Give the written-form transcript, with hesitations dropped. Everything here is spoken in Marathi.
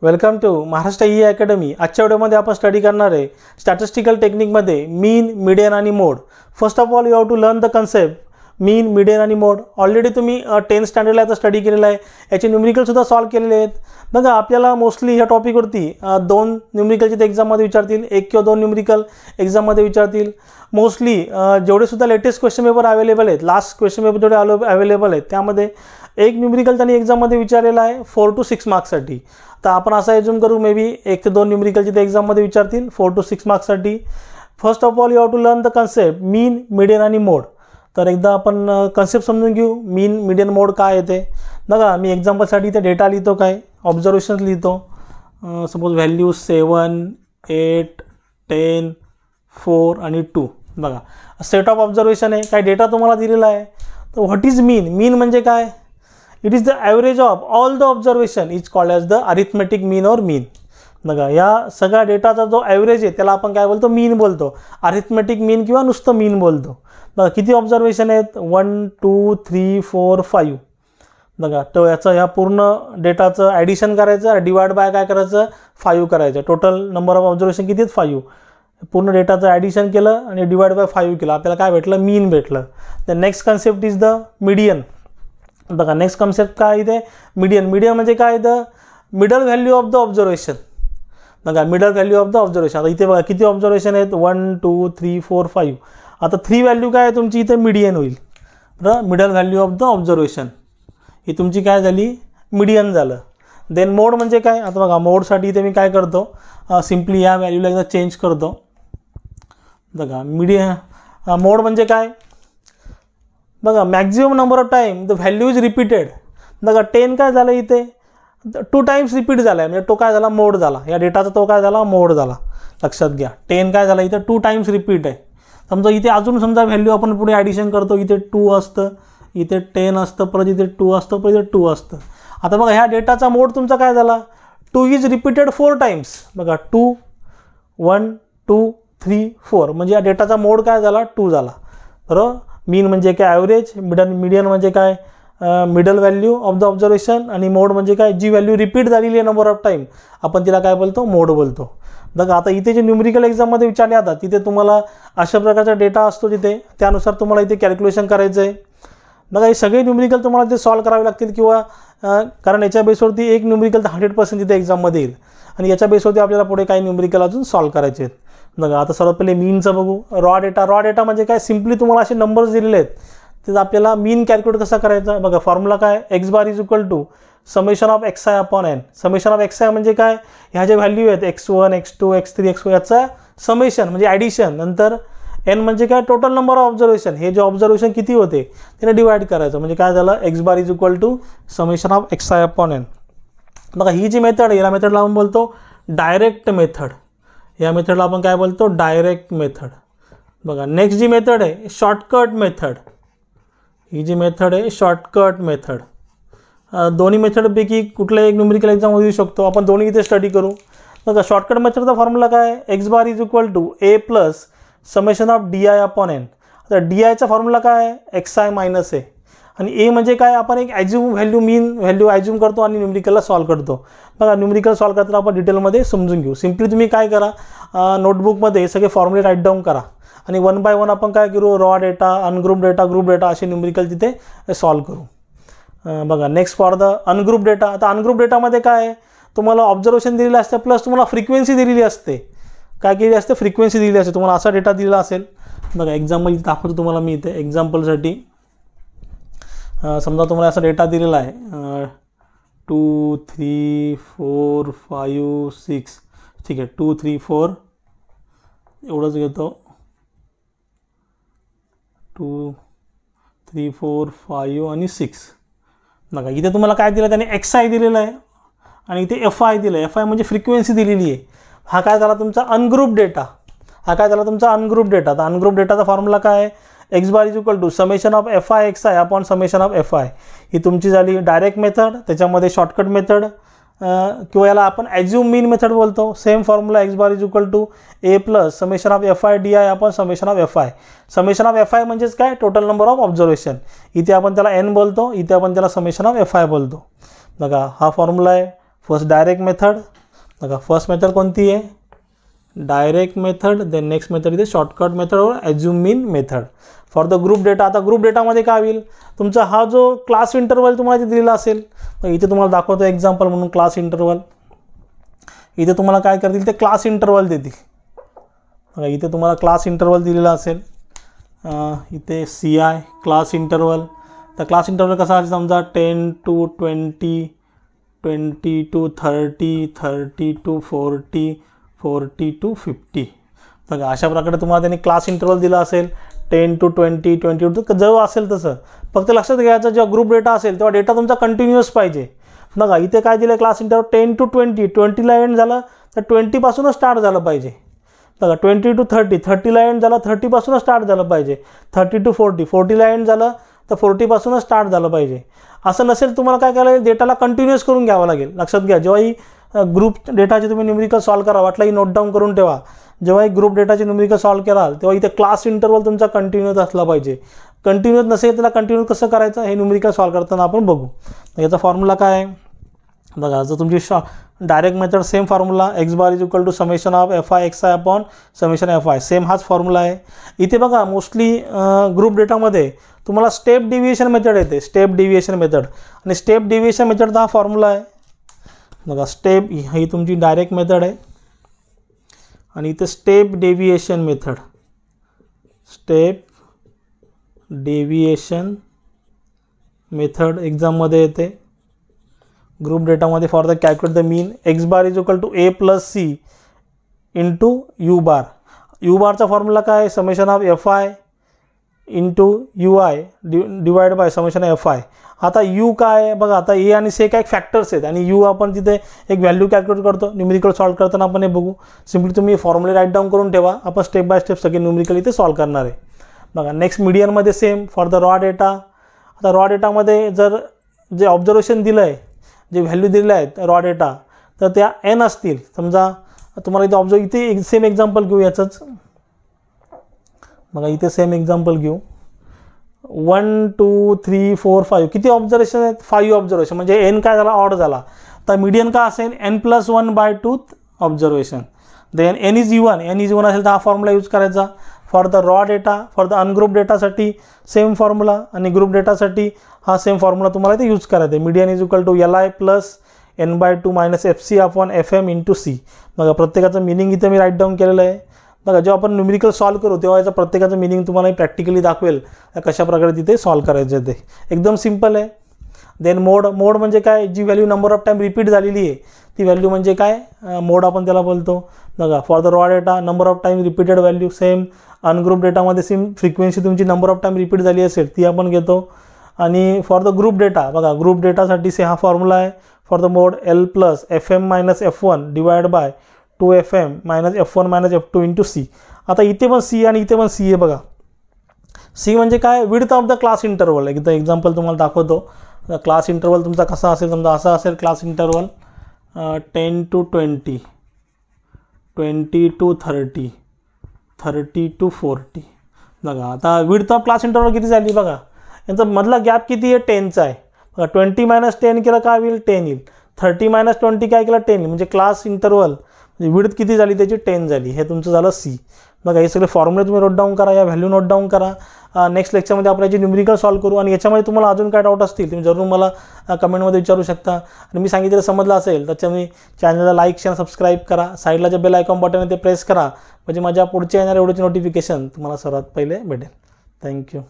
Welcome to Maharashtra e academy. आजच्या व्हिडिओमध्ये आपण स्टडी करणार आहे स्टॅटिस्टिकल टेक्निकमध्ये मीन, मीडियन आणि mode. First of all you have to learn the concept mean, median आणि मोड। ऑलरेडी तुम्ही 10th स्टँडर्डला याचा स्टडी केलेला आहे, याचे न्यूमेरिकल सुद्धा सॉल्व केलेले आहेत। बघा आपल्याला मोस्टली ह्या टॉपिकवरती 2 न्यूमेरिकलचे ते एक्झाममध्ये विचारतील, 1 किंवा 2 न्यूमेरिकल एक्झाममध्ये विचारतील। मोस्टली जेवढे सुद्धा लेटेस्ट क्वेश्चन पेपर अवेलेबल आहेत, लास्ट क्वेश्चन पेपर जेवढे अवेलेबल आहेत त्यामध्ये एक न्यूमेरिकल त्यांनी एक्झाममध्ये विचारलेला आहे 4 to 6 मार्क्ससाठी। तर आपण असा एज्यूम करू मे बी 1 ते 2 न्यूमेरिकलचे ते एक्झाममध्ये विचारतील 4 to 6 मार्क्ससाठी। First of all you have to learn the concept mean, median आणि मोड। तर एकदा आपण कन्सेप्ट समजून घेऊ, मीन, मीडियन, मोड काय येते। बघा मी एक्झाम्पलसाठी इथे डेटा लिहितो, काय ऑब्झर्वेशन्स लिहितो। सपोज व्हॅल्यू 7, 8, 10, 4 आणि 2। बघा सेट ऑफ ऑब्झर्वेशन आहे, काय डेटा तुम्हाला दिलेला आहे। तर व्हॉट इज मीन? मीन म्हणजे काय? It is the average of all the observation is called as the arithmetic mean और मीन। बघा या सगळ्या डेटाचा जो ॲव्हरेज आहे त्याला आपण काय बोलतो? मीन बोलतो, अरिथमेटिक मीन किंवा नुसतं मीन बोलतो। बघा किती ऑब्झर्वेशन आहेत? 1 2 3 4 5। बघा तो याचं ह्या पूर्ण डेटाचं ॲडिशन करायचं, डिवाइड बाय काय करायचं? 5 करायचं। टोटल नंबर ऑफ ऑब्झर्वेशन किती आहेत? 5। पूर्ण डेटाचं ॲडिशन केलं आणि डिवाइड बाय 5 केलं, आपल्याला काय भेटलं? मीन भेटलं। The next concept is the median. बघा नेक्स्ट कन्सेप्ट काय इथे? मीडियन। मीडियन म्हणजे काय? The middle value of the observation. बघा middle value of the observation. आता इथे बघा किती ऑब्झर्वेशन आहेत? 1 2 3 4 5। आता 3 व्हॅल्यू काय आहे तुमची? इथे मीडियन होईल बरं। Middle value of the observation ही तुमची काय झाली? मीडियन झालं। देन मोड म्हणजे काय? आता बघा मोडसाठी इथे मी काय करतो? सिम्पली या व्हॅल्यूला एकदा चेंज करतो। बघा मोड म्हणजे काय? बघा maximum number of time the value is repeated. बघा 10 काय झालं इथे? 2 टाइम्स रिपीट झाला आहे, म्हणजे तो काय झाला? मोड झाला। या डेटाचा तो काय झाला? मोड झाला। लक्षात घ्या 10 काय झाला इथे? 2 टाइम्स रिपीट आहे। समजा इथे अजून समजा व्हॅल्यू आपण पुढे ॲडिशन करतो, इथे 2 असतं, इथे 10 असतं, परत इथे 2 असतं, परत इथे 2 असतं। आता बघा ह्या डेटाचा मोड तुमचा काय झाला? 2 इज रिपीटेड 4 टाइम्स। बघा 2 1 2 3 4 म्हणजे या डेटाचा मोड काय झाला? 2 झाला बरोबर। मीन म्हणजे काय? ॲव्हरेज। मीडियन म्हणजे काय? Middle value of the observation. आणि मोड म्हणजे काय? जी व्हॅल्यू रिपीट झालेली आहे नंबर ऑफ टाईम आपण तिला काय बोलतो? मोड बोलतो। बघा आता इथे जे न्यूमेरिकल एक्झाममध्ये विचारले जातात तिथे तुम्हाला अशा प्रकारचा डेटा असतो तिथे, त्यानुसार तुम्हाला इथे कॅल्क्युलेशन करायचं आहे। बघा हे सगळे न्यूमेरिकल तुम्हाला ते सॉल्व करावे लागतील किंवा कारण याच्या बेसवरती एक न्यूमेरिकल तर 100% तिथे एक्झाममध्ये येईल आणि याच्या बेसवरती आपल्याला पुढे काही न्यूमेरिकल अजून सॉल्व करायचे आहेत। बघा आता सर्वात पहिले मीनचं बघू। रॉ डेटा म्हणजे काय? सिम्पली तुम्हाला असे नंबर्स दिलेले आहेत, तर आपल्याला मीन कॅल्क्युलेट कसा करायचा? बघा फॉर्म्युला काय? X bar is equal to summation of xi upon n। Summation of xi म्हणजे काय? ह्या ज्या व्हॅल्यू आहेत x1 x2 x3 x4 याचा समेशन म्हणजे ॲडिशन, नंतर n म्हणजे काय? Total number of observation. हे जे ऑब्झर्वेशन किती होते त्याने डिवाइड करायचं, म्हणजे काय झालं? X bar is equal to summation of xi upon n। बघा ही जी मेथड आहे या मेथडला आपण बोलतो डायरेक्ट मेथड। या मेथडला आपण काय बोलतो? Direct method. बघा नेक्स्ट जी मेथड आहे शॉर्टकट मेथड। ही जी मेथड आहे शॉर्टकट मेथड। दोन्ही मेथडपैकी कुठल्याही एक न्यूमेरिकल एक्झाममध्ये येऊ शकतो, आपण दोन्ही इथे स्टडी करू। बघा शॉर्टकट मेथडचा फॉर्म्युला काय? X bar is equal to a plus summation of di upon n। आता diचा फॉर्म्युला काय आहे? xi minus a। आणि ए म्हणजे काय? आपण एक ॲज्यूम व्हॅल्यू, मीन व्हॅल्यू ॲज्यूम करतो आणि न्यूमेरिकलला सॉल्व करतो। बघा न्यूमेरिकल सॉल्व करताना आपण डिटेलमध्ये समजून घेऊ। सिम्पली तुम्ही काय करा, नोटबुकमध्ये सगळे फॉर्म्युले राईट डाऊन करा आणि 1 बाय 1 आपण काय करू? Raw data, ungroup data, group data असे न्यूमेरिकल तिथे सॉल्व करू। बघा next for the ungroup data. आता अनग्रुप डेटामध्ये काय आहे? तुम्हाला ऑब्झर्वेशन दिलेलं असतं प्लस तुम्हाला फ्रिक्वेन्सी दिलेली असते। काय केली असते? फ्रिक्वेन्सी दिलेली असते। तुम्हाला असा डेटा दिलेला असेल, बघा एक्झाम्पल दाखवतो तुम्हाला मी इथे एक्झाम्पलसाठी। समजा तुम्हाला असा डेटा दिलेला आहे 2 3 4 5 6, ठीक आहे 2 3 4 एवढंच घेतो, 2 3 4 5 आणि 6। बघा इथे तुम्हाला काय दिलं? त्याने xi दिलेलं आहे आणि इथे fi दिलं आहे। fi म्हणजे फ्रिक्वेन्सी दिलेली आहे। हा काय झाला तुमचा? Ungroup data. हा काय झाला तुमचा? Ungroup data. तर अनग्रुप डेटाचा फॉर्म्युला काय आहे? X bar is equal to summation of fi xi upon summation of fi। ही तुमची झाली डायरेक्ट मेथड। त्याच्यामध्ये शॉर्टकट मेथड किंवा याला आपण ॲज्यूम मीन मेथड बोलतो। Same formula x bar is equal to a plus summation of fi di upon summation of fi। Summation of fi म्हणजेच काय? Total number of observation. इथे आपण त्याला n बोलतो, इथे आपण त्याला समेशन ऑफ fi बोलतो। बघा हा फॉर्म्युला आहे फर्स्ट डायरेक्ट मेथड, बघा फर्स्ट मेथड कोणती आहे, direct method. Then next method इथे शॉर्टकट मेथड और assume mean method for the group data. आता ग्रुप डेटामध्ये काय होईल, तुमचा हा जो क्लास इंटरवल तुम्हाला दिलेला असेल, तर इथे तुम्हाला दाखवतो एक्झाम्पल म्हणून क्लास इंटरवल. इथे तुम्हाला काय करतील, ते क्लास इंटरवल देतील. बघा इथे तुम्हाला क्लास इंटरवल दिलेला असेल, इथे CI क्लास इंटरवल. तर क्लास इंटरवल कसा असेल, समजा 10 to 20, 20 to 30, 30 to 40, 40 to 50. बघा अशा प्रकारे तुम्हाला त्यांनी क्लास इंटरवल दिला असेल, 10 to 20, 20 to जेव्हा असेल तसं. फक्त लक्षात घ्यायचं, जेव्हा ग्रुप डेटा असेल तेव्हा डेटा तुमचा कंटिन्युअस पाहिजे. बघा इथे काय दिलं, क्लास इंटरवल 10 to 20, 20ला एंड झालं तर 20पासूनच स्टार्ट झालं पाहिजे. बघा 20 to 30, 30ला एंड झालं 30पासूनच स्टार्ट झालं पाहिजे. 30 to 40, 40ला एंड झालं तर 40पासूनच स्टार्ट झालं पाहिजे. असं नसेल तुम्हाला काय करायला लागेल, डेटाला कंटिन्युअस करून घ्यावं लागेल. लक्षात घ्या, जेव्हाही ग्रुप डेटाचे तुम्ही न्यूमेरिकल सॉल्व करा, वाटलाही नोट डाऊन करून ठेवा. जेव्हाही ग्रुप डेटाचे न्यूमेरिकल सॉल्व कराल तेव्हा इथे क्लास इंटरवल तुमचा कंटिन्युअस असला पाहिजे. कंटिन्युअस नसेल त्याला कंटिन्युअस कसं करायचं हे न्यूमेरिकल सॉल्व करताना आपण बघू. याचा फॉर्म्युला काय आहे बघा, जर तुमची direct method same formula, x bar is equal to summation of FI XI upon summation FI, same हाच फॉर्म्युला आहे. इथे बघा मोस्टली ग्रुप डेटामध्ये तुम्हाला स्टेप डिव्हिएशन मेथड येते, स्टेप डिव्हिएशन मेथड. आणि स्टेप डिव्हिएशन मेथडचा हा फॉर्म्युला आहे बघा. स्टेप ही तुमची डायरेक्ट मेथड आहे आणि इथे step deviation method, step deviation method एक्झाममध्ये येते. ग्रुप डेटामध्ये for the calculate the mean, x bar is equal to A + C into U bar. U बारचा फॉर्म्युला काय आहे, summation of FI into UI divide by summation FI. आता U काय आहे बघा, आता A आणि C काय फॅक्टर्स आहेत आणि U आपण तिथे एक व्हॅल्यू कॅल्क्युलेट करतो. न्यूमेरिकल सॉल्व करताना आपण हे बघू. सिम्पली तुम्ही फॉर्म्युले राईट डाऊन करून ठेवा, आपण स्टेप बाय स्टेप सगळे न्यूमेरिकल इथे सॉल्व करणार आहे. बघा नेक्स्ट मीडियनमध्ये same for the raw data. आता रॉ डेटामध्ये जर जे ऑब्झर्वेशन दिलं आहे, जे व्हॅल्यू दिले आहेत रॉ डेटा, तर त्या N असतील. समजा तुम्हाला इथे ऑब्झर्व, इथे सेम एक्झाम्पल घेऊ याचंच. बघा इथे सेम एक्झाम्पल घेऊ. 1 2 3 4 5 किती ऑब्झर्वेशन आहेत, 5 ऑब्झर्वेशन. म्हणजे N काय झाला, ऑड झाला. तर मीडियन काय असेल, N+1/2 observation. Then N is even, N is even असेल तर हा फॉर्म्युला यूज करायचा. For the raw data, for the ungroup डेटासाठी सेम फॉर्म्युला आणि ग्रुप डेटासाठी हा सेम फॉर्म्युला तुम्हाला इथे यूज करायचा आहे. Median is equal to LI + N/2 - FC upon FM into C. बघा प्रत्येकाचं मिनिंग इथे मी राईट डाऊन केलेलं आहे. बघा जेव्हा आपण न्यूमेरिकल सॉल्व करू तेव्हा याचं प्रत्येकाचं मिनिंग तुम्हाला प्रॅक्टिकली दाखवेल कशा प्रकारे तिथे सॉल्व करायचं ते. एकदम सिम्पल आहे. देन मोड, मोड म्हणजे काय, जी value number of time repeat झालेली आहे ती व्हॅल्यू म्हणजे काय, मोड आपण त्याला बोलतो. बघा for the raw data number of time repeated value same. Ungroup डेटामध्ये सेम फ्रिक्वेन्सी तुमची नंबर ऑफ टाईम रिपीट झाली असेल ती आपण घेतो. आणि फॉर द ग्रुप डेटा, बघा ग्रुप डेटासाठी हा फॉर्म्युला आहे. For the mode L + FM - F1 divide by 2FM - F1 - F2 into C. आता इथे पण C आणि इथे पण C आहे. बघा C म्हणजे काय, width of the class interval. एकदा एक्झाम्पल तुम्हाला दाखवतो. क्लास इंटरवल तुमचा कसा असेल, समजा असा असेल class interval 10 to 20, 20 to 30, 30 to 40. बघा आता विड्थ ऑफ क्लास इंटरवल किती झाली बघा, यांचा मधला गॅप किती आहे, 10चा आहे. बघा 20 - 10 केलं काय होईल, 10 येईल. 30 - 20 काय केलं, 10 येईल. म्हणजे क्लास इंटरवल विड्थ किती झाली त्याची, 10 झाली. हे तुमचं झालं C. बघा हे सगळे फॉर्म्युले तुम्ही नोट डाऊन करा, या व्हॅल्यू नोट डाऊन करा. नेक्स्ट लेक्चरमध्ये आपण याची न्यूमेरिकल सॉल्व करू. आणि याच्यामध्ये तुम्हाला अजून काय डाऊट असतील तुम्ही जरूर मला कमेंटमध्ये विचारू शकता. आणि मी सांगितलेलं समजलं असेल तर मी चॅनलला लाईक शेअर सबस्क्राईब करा. साईडला जे बेल आयकॉन बटन आहे ते प्रेस करा, म्हणजे माझ्या पुढच्या येणाऱ्या व्हिडिओची नोटिफिकेशन तुम्हाला सर्वात पहिले भेटेल. थँक्यू.